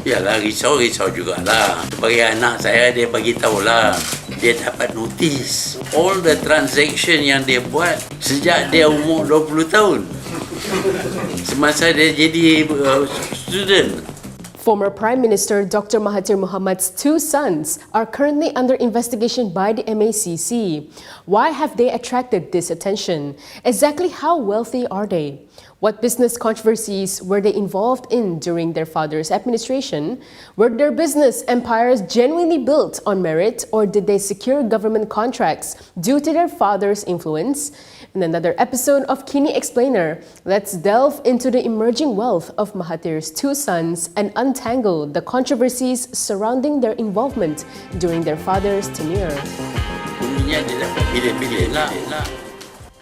Yalah, risau jugalah. Bagi anak saya, dia bagi tahulah. Dia dapat notis. All the transaction yang dia buat sejak dia umur 20 tahun. Semasa dia jadi student. Former Prime Minister Dr. Mahathir Mohamad's two sons are currently under investigation by the MACC. Why have they attracted this attention? Exactly how wealthy are they? What business controversies were they involved in during their father's administration? Were their business empires genuinely built on merit, or did they secure government contracts due to their father's influence? In another episode of KINI Explainer, let's delve into the emerging wealth of Mahathir's two sons and untangle the controversies surrounding their involvement during their father's tenure.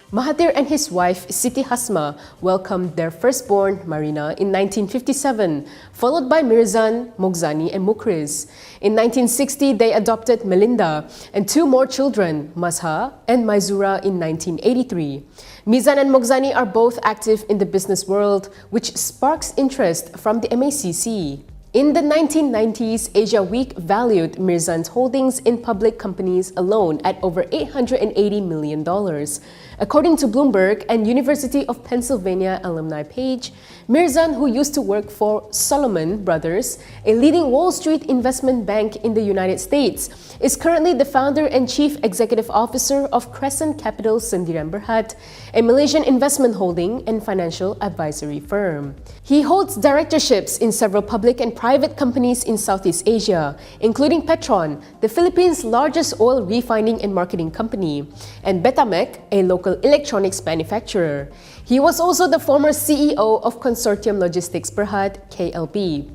Mahathir and his wife, Siti Hasma, welcomed their firstborn, Marina, in 1957, followed by Mirzan, Mogzani, and Mukriz. In 1960, they adopted Melinda and two more children, Mazha and Maizura, in 1983. Mizan and Mogzani are both active in the business world, which sparks interest from the MACC. In the 1990s, Asia Week valued Mirzan's holdings in public companies alone at over $880 million. According to Bloomberg and University of Pennsylvania alumni page, Mirzan, who used to work for Solomon Brothers, a leading Wall Street investment bank in the United States, is currently the founder and chief executive officer of Crescent Capital Sendirian Berhad, a Malaysian investment holding and financial advisory firm. He holds directorships in several public and private companies in Southeast Asia, including Petron, the Philippines' largest oil refining and marketing company, and Betamec, a local electronics manufacturer. He was also the former CEO of Consortium Logistics Berhad, KLB.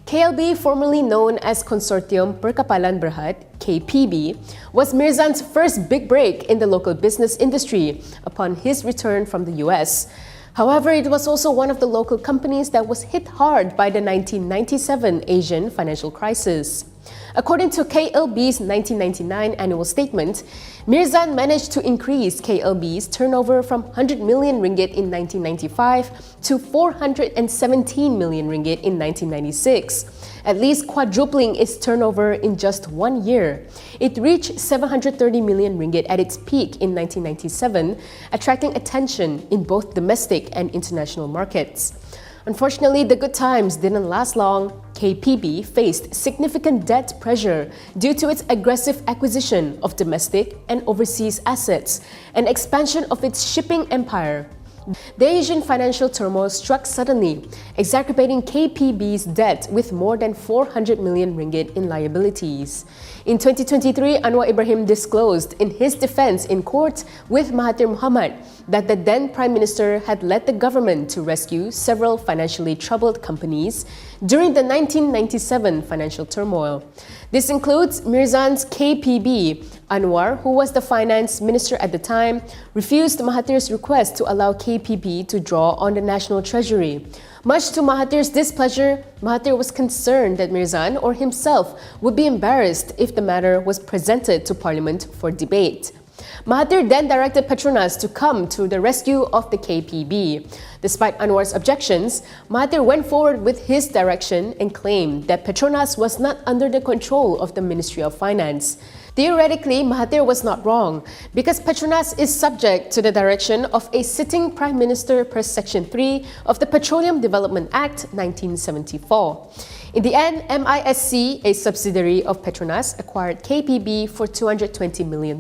KLB, formerly known as Consortium Perkapalan Berhad, KPB, was Mirzan's first big break in the local business industry upon his return from the US. However, it was also one of the local companies that was hit hard by the 1997 Asian financial crisis. According to KLB's 1999 annual statement, Mirzan managed to increase KLB's turnover from 100 million ringgit in 1995 to 417 million ringgit in 1996, at least quadrupling its turnover in just 1 year. It reached 730 million ringgit at its peak in 1997, attracting attention in both domestic and international markets. Unfortunately, the good times didn't last long. KPB faced significant debt pressure due to its aggressive acquisition of domestic and overseas assets and expansion of its shipping empire. The Asian financial turmoil struck suddenly, exacerbating KPB's debt with more than 400 million ringgit in liabilities. In 2023, Anwar Ibrahim disclosed in his defense in court with Mahathir Mohamad that the then Prime Minister had led the government to rescue several financially troubled companies during the 1997 financial turmoil. This includes Mirzan's KPB. Anwar, who was the finance minister at the time, refused Mahathir's request to allow KPB to draw on the national treasury. Much to Mahathir's displeasure, Mahathir was concerned that Mirzan or himself would be embarrassed if the matter was presented to Parliament for debate. Mahathir then directed Petronas to come to the rescue of the KPB. Despite Anwar's objections, Mahathir went forward with his direction and claimed that Petronas was not under the control of the Ministry of Finance. Theoretically, Mahathir was not wrong because Petronas is subject to the direction of a sitting Prime Minister per Section 3 of the Petroleum Development Act 1974. In the end, MISC, a subsidiary of Petronas, acquired KPB for $220 million.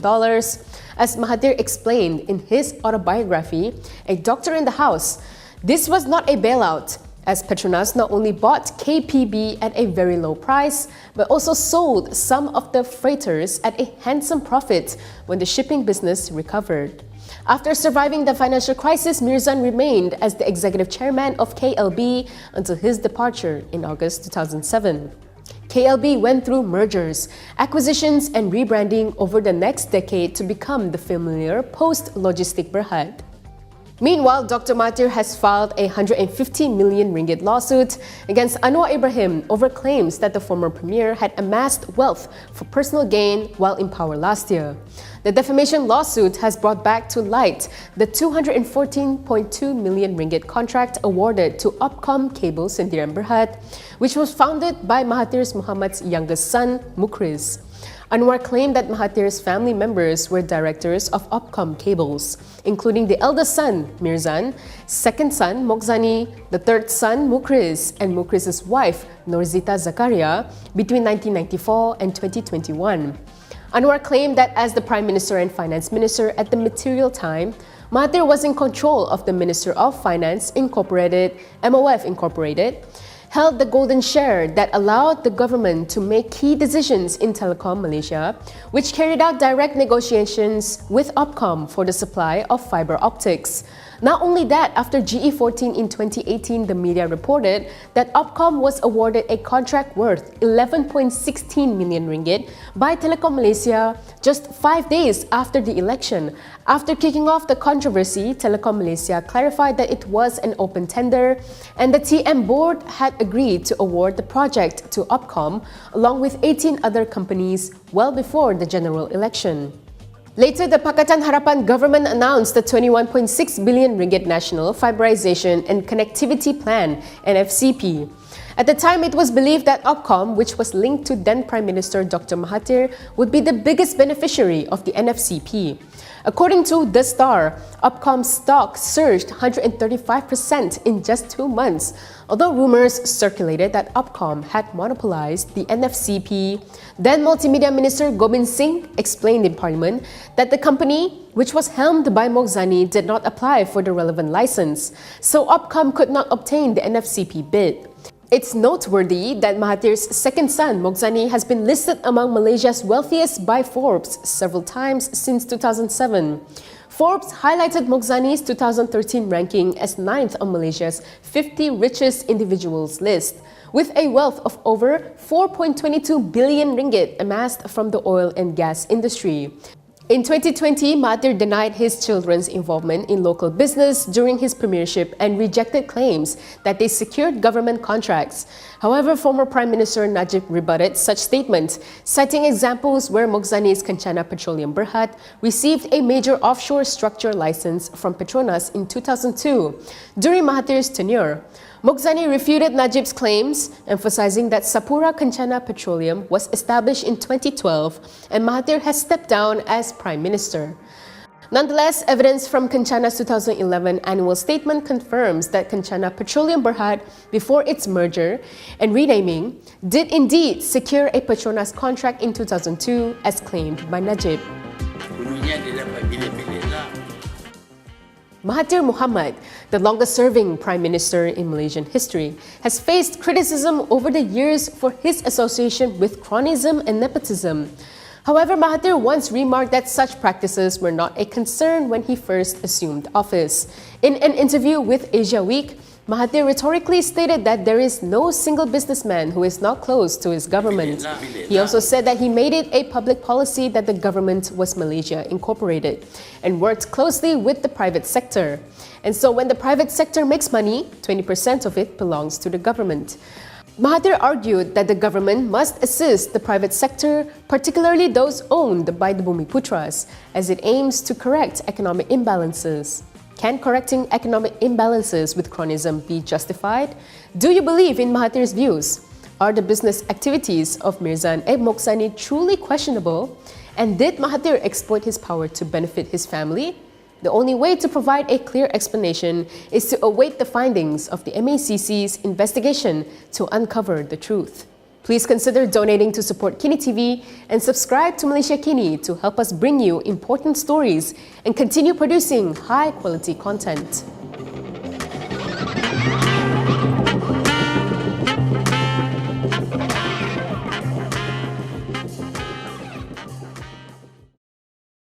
As Mahathir explained in his autobiography, A Doctor in the House, this was not a bailout, as Petronas not only bought KPB at a very low price, but also sold some of the freighters at a handsome profit when the shipping business recovered. After surviving the financial crisis, Mirzan remained as the executive chairman of KLB until his departure in August 2007. KLB went through mergers, acquisitions, and rebranding over the next decade to become the familiar Post Logistic Berhad. Meanwhile, Dr. Mahathir has filed a 150 million ringgit lawsuit against Anwar Ibrahim over claims that the former premier had amassed wealth for personal gain while in power last year. The defamation lawsuit has brought back to light the 214.2 million ringgit contract awarded to Opcom Cable Sendirian Berhad, which was founded by Mahathir Mohammad's youngest son, Mukriz. Anwar claimed that Mahathir's family members were directors of Opcom Cables, including the eldest son, Mirzan, second son, Moghzani, the third son, Mukriz, and Mukriz's wife, Norzita Zakaria, between 1994 and 2021. Anwar claimed that as the Prime Minister and Finance Minister at the material time, Mahathir was in control of the Minister of Finance Incorporated, MOF Incorporated, held the golden share that allowed the government to make key decisions in Telecom Malaysia, which carried out direct negotiations with Opcom for the supply of fiber optics. Not only that, after GE14 in 2018, the media reported that Opcom was awarded a contract worth 11.16 million ringgit by Telekom Malaysia just 5 days after the election. After kicking off the controversy, Telekom Malaysia clarified that it was an open tender and the TM board had agreed to award the project to Opcom along with 18 other companies well before the general election. Later, the Pakatan Harapan government announced the 21.6 billion ringgit National Fiberization and Connectivity Plan, NFCP. At the time, it was believed that Opcom, which was linked to then Prime Minister Dr. Mahathir, would be the biggest beneficiary of the NFCP. According to The Star, Opcom's stock surged 135% in just 2 months, although rumors circulated that Opcom had monopolized the NFCP. Then Multimedia Minister Gobind Singh explained in Parliament that the company, which was helmed by Moghzani, did not apply for the relevant license, so Opcom could not obtain the NFCP bid. It's noteworthy that Mahathir's second son, Moghzani, has been listed among Malaysia's wealthiest by Forbes several times since 2007. Forbes highlighted Moghzani's 2013 ranking as 9th on Malaysia's 50 richest individuals list, with a wealth of over 4.22 billion ringgit amassed from the oil and gas industry. In 2020, Mahathir denied his children's involvement in local business during his premiership and rejected claims that they secured government contracts. However, former Prime Minister Najib rebutted such statements, citing examples where Moghzani's Kencana Petroleum Berhad received a major offshore structure license from Petronas in 2002 during Mahathir's tenure. Moghzani refuted Najib's claims, emphasizing that Sapura Kencana Petroleum was established in 2012 and Mahathir has stepped down as Prime Minister. Nonetheless, evidence from Kencana's 2011 annual statement confirms that Kencana Petroleum Berhad, before its merger and renaming, did indeed secure a Petronas contract in 2002 as claimed by Najib. Mahathir Mohamad, the longest-serving Prime Minister in Malaysian history, has faced criticism over the years for his association with cronyism and nepotism. However, Mahathir once remarked that such practices were not a concern when he first assumed office. In an interview with Asia Week, Mahathir rhetorically stated that there is no single businessman who is not close to his government. He also said that he made it a public policy that the government was Malaysia Incorporated and worked closely with the private sector. And so when the private sector makes money, 20% of it belongs to the government. Mahathir argued that the government must assist the private sector, particularly those owned by the Bumiputras, as it aims to correct economic imbalances. Can correcting economic imbalances with cronyism be justified? Do you believe in Mahathir's views? Are the business activities of Mirzan Moghzani truly questionable? And did Mahathir exploit his power to benefit his family? The only way to provide a clear explanation is to await the findings of the MACC's investigation to uncover the truth. Please consider donating to support KINI TV and subscribe to Malaysia KINI to help us bring you important stories and continue producing high-quality content.